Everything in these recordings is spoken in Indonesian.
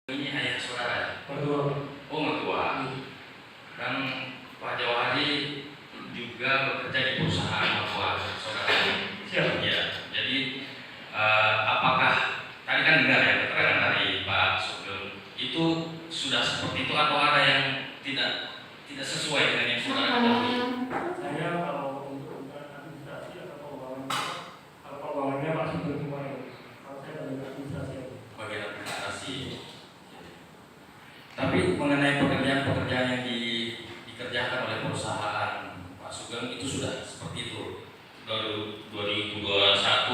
Ini ayah saudara. Mertua. Oh, mertua. Dan Pak Jawahari juga bekerja di perusahaan mertua saudara. Siap. Ya. Jadi apakah tadi kan dengar ya keterangan dari Pak Sugeng itu sudah seperti itu atau ada yang tidak sesuai dengan yang saudara ketahui? Saya kalau untuk administrasi atau keuangannya Pak Sugeng semua ya. Kalau saya dari administrasi. Bagian administrasi. Tapi mengenai pekerjaan-pekerjaan yang dikerjakan oleh perusahaan Pak Sugeng itu sudah seperti itu dari 2021,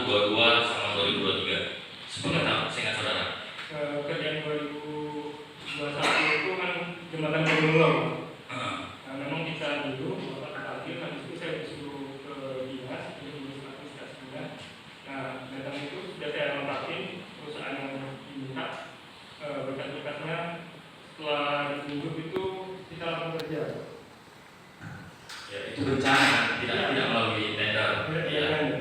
2022 sama 2023. Sepengetahuan seingat saudara. Kerjaan 2021 itu kan jembatan Bendunglong. Nah, memang kita dulu Bapak terakhir kan itu saya disuruh ke dinas, diurus administrasinya. Nah, datang itu sudah saya lengkapin perusahaan yang diminta berkas-berkasnya. Setelah ditunjuk itu kita langsung kerja. Ya, itu bencana tidak melalui tender. Ya.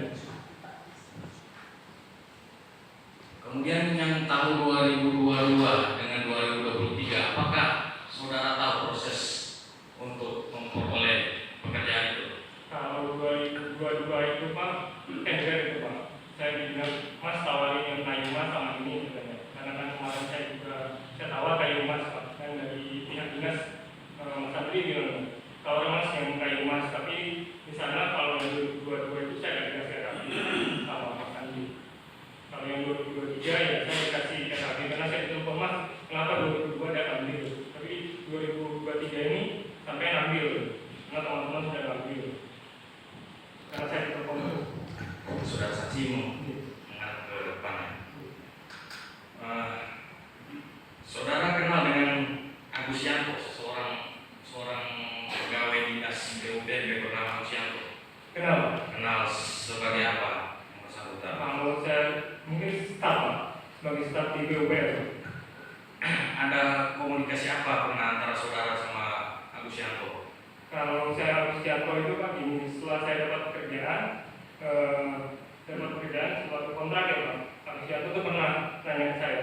Kemudian yang tahun 2022 dengan 2023, apakah saudara tahu proses untuk memperoleh pekerjaan itu? Kalau 2022 itu Pak, tender itu Pak. Saya bilang, Mas tawarin yang kayu mas sama ini katanya. Karena kan kemarin saya tawar kayu mas Pak. Kan dari pihak dinas Mas Andri bilang, kalau mas yang kayu mas, tapi di sana kalau yang 2022 itu saya nggak dikasih rapi sama Mas Andri. Kalau yang 2023 ya saya dikasih rapi karena saya telepon Mas, kenapa 2022 dia ambil, tapi 2023 ini sampai ambil, karena teman-teman sudah ambil. Karena saya telepon Saudara saksi mengarah ke depan. Saudara kenal dengan Agus Yanto, seorang pegawai dinas BUMN bernama Agus Yanto? Kenal sebagai apa? Kalau saya mungkin staf Pak, sebagai staf di BUMN. Ada komunikasi apa pernah antara saudara sama Agus Yanto? Kalau saya Agus Yanto itu Pak, ini setelah saya dapat pekerjaan setelah kontrak ya Pak, Agus Yanto itu pernah nanya ke saya,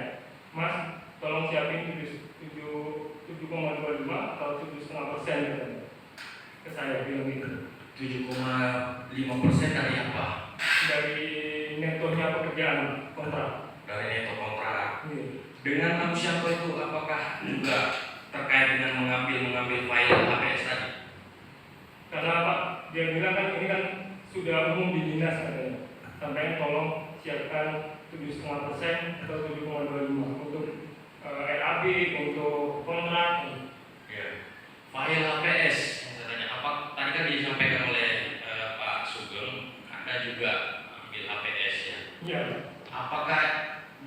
Mas, tolong siapin 7,25 atau 7,5% ke saya bilang gitu. 7,5% dari apa? Dari netonya pekerjaan kontrak. Dari neto kontrak. Iya. Dengan Agus Yanto itu apakah juga terkait dengan mengambil file HPS tadi? Karena Pak, dia bilang kan ini kan sudah umum di dinas katanya. Sampaikan tolong siapkan 7,5% atau 7,25 untuk RAB, untuk kontrak. Ya. File HPS, saya tanya, apa tadi kan disampaikan oleh Pak Sugeng, Anda juga ambil HPS ya? Iya. Apakah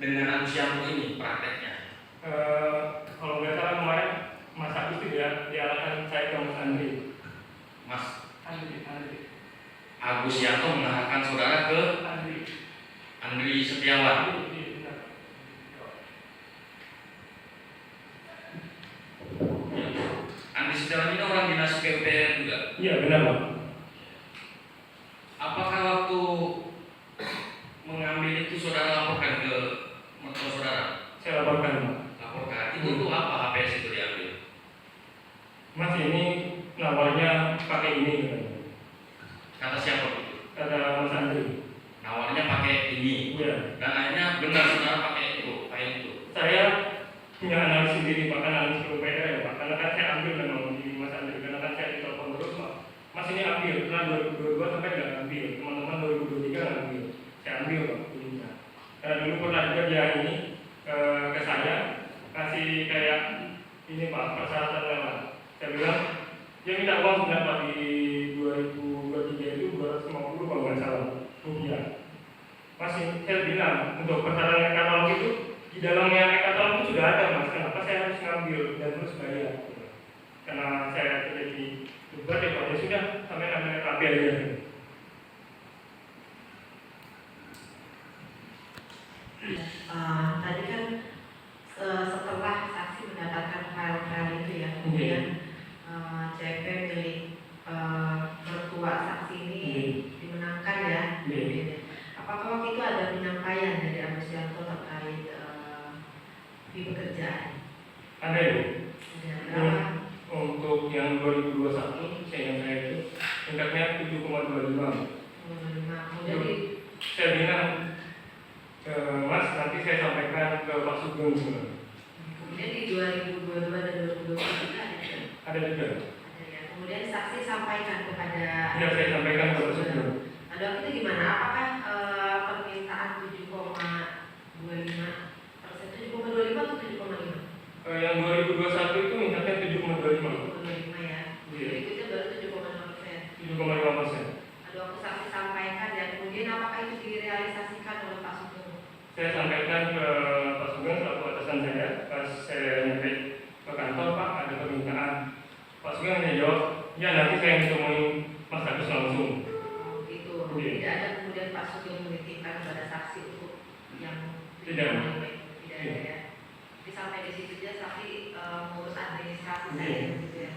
dengan Agus Yanto ini prakteknya? Kalau nggak salah kemarin Mas Agus itu diarahkan saya ke Mas Andri. Mas Andri. Agus Yanto mengarahkan saudara ke Andri Setiawan. Andri Setiawan ini orang dinas PUPR juga? Iya benar Pak. Apakah waktu mengambil itu saudara laporkan ke mertua saudara? Saya laporkan Pak. Laporkan. Itu untuk apa HPS itu diambil? Mas ini nawarnya pakai ini katanya. Kata siapa itu? Kata Mas Andri. Nawarnya pakai ini. Iya. Dan akhirnya benar saudara pakai itu, file itu. Saya punya analis sendiri Pak, kan analis PUPR ya Pak. Karena kan saya ambil memang di Mas Andri. Karena kan saya ditelepon terus Pak. Mas ini ambil, karena 2022 sampai nggak ambil. Teman-teman 2023 nggak ambil. Saya ambil Pak. Karena dulu pernah juga dia ini ke saya kasih kayak ini Pak, persyaratan lewat. Saya bilang dia minta uang sebenarnya Pak di 2023 itu 250 kalau nggak salah rupiah. Masih saya bilang untuk persyaratan katalog itu di dalamnya katalog itu sudah ada Mas. Kenapa saya harus ngambil dan terus bayar? Karena saya terjadi debat ya Pak. Ya sudah sampai namanya KB aja. Tadi kan setelah saksi mendapatkan file-file itu ya, kemudian CP milik mertua saksi ini dimenangkan ya. Apakah waktu itu ada penyampaian dari Agus Yanto terkait di pekerjaan Ada ya. Ada berapa? Untuk yang 2021 saya itu tingkatnya 7,25. Kemudian di Saya bilang Mas, nanti saya sampaikan ke Pak Sugeng. kemudian di 2022 dan 2023 Ada juga. ada ya. Kemudian saksi sampaikan kepada Ya, saya sampaikan ke Pak Sugeng. Nah, dok, itu gimana? Apakah permintaan 7,25%, 7,25 atau 7,5? Yang 2021 itu mintanya 7,25. 7,25 ya. Iya. Berikutnya baru 7,5%. 7,5%. Ada waktu saksi sampaikan dan kemudian apakah itu direalisasikan oleh Pak Sugeng? Saya sampaikan ke Pak Sugeng selaku atasan saya pas saya nyampe ke kantor, Pak ada permintaan. Pak Sugeng hanya jawab, ya nanti saya ketemuin Mas Agus langsung. Itu Iya. tidak ada kemudian Pak Sugeng menitipkan kepada saksi untuk yang Tidak. tidak ada ya. Jadi sampai di situ saja saksi mengurus administrasi Iya. saya gitu ya.